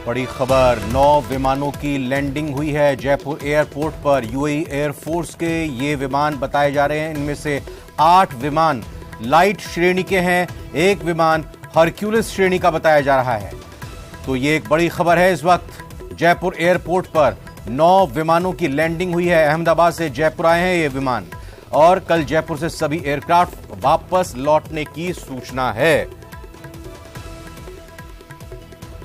बड़ी खबर, 9 विमानों की लैंडिंग हुई है जयपुर एयरपोर्ट पर। यूएई एयरफोर्स के ये विमान बताए जा रहे हैं। इनमें से 8 विमान लाइट श्रेणी के हैं, 1 विमान हरक्यूलिस श्रेणी का बताया जा रहा है। तो ये एक बड़ी खबर है। इस वक्त जयपुर एयरपोर्ट पर 9 विमानों की लैंडिंग हुई है। अहमदाबाद से जयपुर आए हैं ये विमान और कल जयपुर से सभी एयरक्राफ्ट वापस लौटने की सूचना है।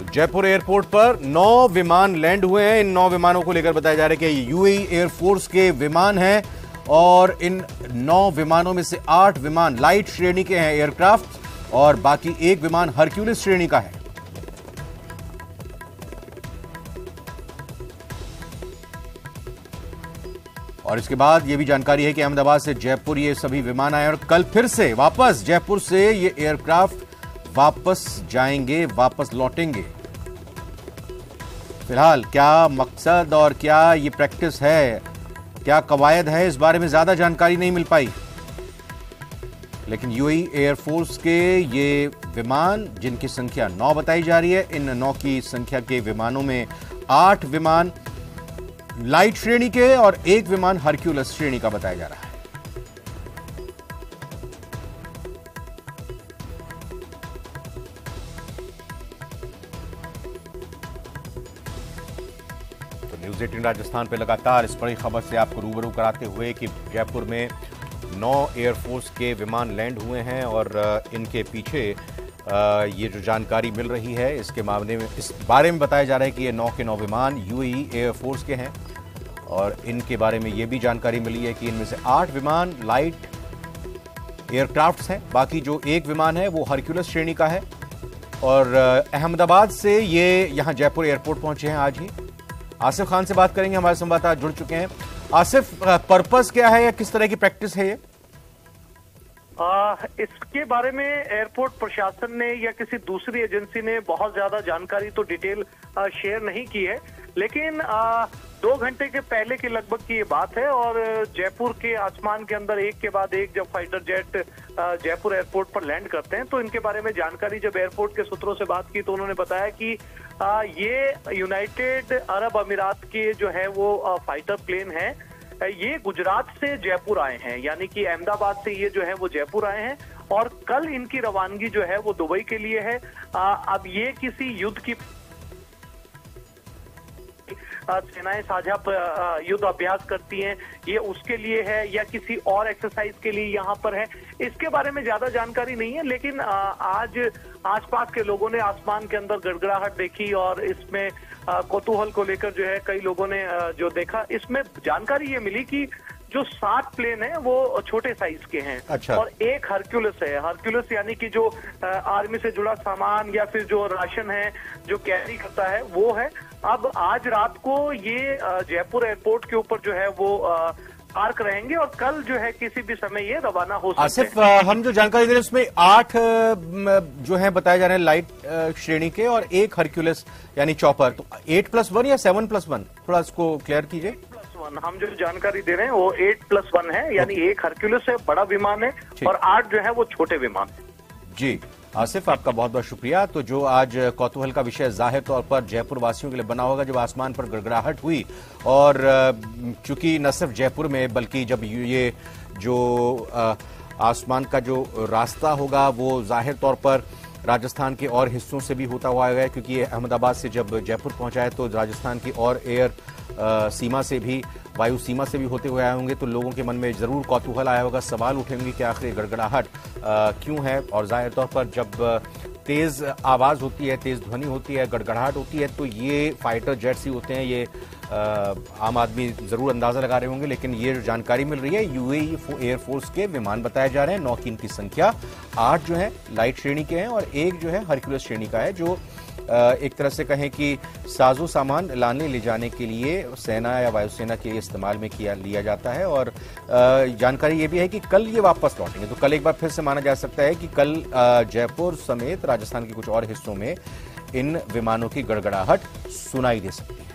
जयपुर एयरपोर्ट पर 9 विमान लैंड हुए हैं। इन 9 विमानों को लेकर बताया जा रहा है कि ये यूएई एयरफोर्स के विमान हैं और इन 9 विमानों में से 8 विमान लाइट श्रेणी के हैं एयरक्राफ्ट और बाकी 1 विमान हरक्यूलिस श्रेणी का है। और इसके बाद यह भी जानकारी है कि अहमदाबाद से जयपुर ये सभी विमान आए और कल फिर से वापस जयपुर से ये एयरक्राफ्ट वापस जाएंगे, वापस लौटेंगे। फिलहाल क्या मकसद और क्या ये प्रैक्टिस है, क्या कवायद है, इस बारे में ज्यादा जानकारी नहीं मिल पाई। लेकिन यूएई एयरफोर्स के ये विमान जिनकी संख्या 9 बताई जा रही है, इन 9 की संख्या के विमानों में 8 विमान लाइट श्रेणी के और 1 विमान हरक्यूलिस श्रेणी का बताया जा रहा है। न्यूज़ 18 राजस्थान पे लगातार इस बड़ी खबर से आपको रूबरू कराते हुए कि जयपुर में 9 एयरफोर्स के विमान लैंड हुए हैं और इनके पीछे ये जो जानकारी मिल रही है इसके मामले में, इस बारे में बताया जा रहा है कि ये 9 के 9 विमान यूएई एयरफोर्स के हैं और इनके बारे में ये भी जानकारी मिली है कि इनमें से 8 विमान लाइट एयरक्राफ्ट्स हैं, बाकी जो 1 विमान है वो हरक्यूलिस श्रेणी का है। और अहमदाबाद से ये यहाँ जयपुर एयरपोर्ट पहुंचे हैं आज ही। आसिफ खान से बात करेंगे, हमारे संवाददाता जुड़ चुके हैं। आसिफ, पर्पस क्या है या किस तरह की प्रैक्टिस है ये? इसके बारे में एयरपोर्ट प्रशासन ने या किसी दूसरी एजेंसी ने बहुत ज्यादा जानकारी तो डिटेल शेयर नहीं की है, लेकिन 2 घंटे के पहले के लगभग की ये बात है और जयपुर के आसमान के अंदर एक के बाद एक जब फाइटर जेट जयपुर एयरपोर्ट पर लैंड करते हैं तो इनके बारे में जानकारी जब एयरपोर्ट के सूत्रों से बात की तो उन्होंने बताया कि ये यूनाइटेड अरब अमीरात के जो है वो फाइटर प्लेन है। ये गुजरात से जयपुर आए हैं, यानी कि अहमदाबाद से ये जो है वो जयपुर आए हैं और कल इनकी रवानगी जो है वो दुबई के लिए है। अब ये किसी युद्ध की सेनाएं साझा युद्ध अभ्यास करती हैं, ये उसके लिए है या किसी और एक्सरसाइज के लिए यहाँ पर है, इसके बारे में ज्यादा जानकारी नहीं है। लेकिन आज आसपास के लोगों ने आसमान के अंदर गड़गड़ाहट देखी और इसमें कौतूहल को लेकर जो है कई लोगों ने जो देखा, इसमें जानकारी ये मिली कि जो 7 प्लेन है वो छोटे साइज के हैं। अच्छा। और 1 हरक्यूलिस है। हरक्यूलिस यानी कि जो आर्मी से जुड़ा सामान या फिर जो राशन है जो कैरी करता है वो है। अब आज रात को ये जयपुर एयरपोर्ट के ऊपर जो है वो पार्क रहेंगे और कल जो है किसी भी समय ये रवाना हो सकते हैं। आसिफ, हम जो जानकारी दे रहे हैं उसमें 8 जो है बताए जा रहे हैं लाइट श्रेणी के और 1 हरक्यूलिस यानी चॉपर। तो 8+1 या 7+1, थोड़ा इसको क्लियर कीजिए। हम जो जानकारी दे रहे हैं वो 8+1 है, यानी 1 हरक्यूलिस है, बड़ा विमान है और 8 जो है वो छोटे विमान है। जी आसिफ, आपका बहुत बहुत शुक्रिया। तो जो आज कौतूहल का विषय जाहिर तौर पर जयपुर वासियों के लिए बना होगा, जब आसमान पर गड़गड़ाहट हुई और चूंकि न सिर्फ जयपुर में बल्कि जब ये जो आसमान का जो रास्ता होगा वो जाहिर तौर पर राजस्थान के और हिस्सों से भी होता हुआ आएगा, क्योंकि ये अहमदाबाद से जब जयपुर पहुंचा है तो राजस्थान की और एयर सीमा से भी, वायु सीमा से भी होते हुए आए होंगे, तो लोगों के मन में जरूर कौतूहल आया होगा, सवाल उठेंगे कि आखिर गड़गड़ाहट क्यों है। और जाहिर तौर पर जब तेज आवाज होती है, तेज ध्वनि होती है, गड़गड़ाहट होती है, तो ये फाइटर जेट्स ही होते हैं। ये आम आदमी जरूर अंदाजा लगा रहे होंगे, लेकिन ये जो जानकारी मिल रही है यूएई एयरफोर्स के विमान बताए जा रहे हैं। 9 की इनकी संख्या, 8 जो है लाइट श्रेणी के हैं और 1 जो है हरक्यूलिस श्रेणी का है, जो एक तरह से कहें कि साजो सामान लाने ले जाने के लिए सेना या वायुसेना के इस्तेमाल में लिया जाता है। और जानकारी ये भी है कि कल ये वापस लौटेंगे। तो कल एक बार फिर से माना जा सकता है कि कल जयपुर समेत राजस्थान के कुछ और हिस्सों में इन विमानों की गड़गड़ाहट सुनाई दे सकती है।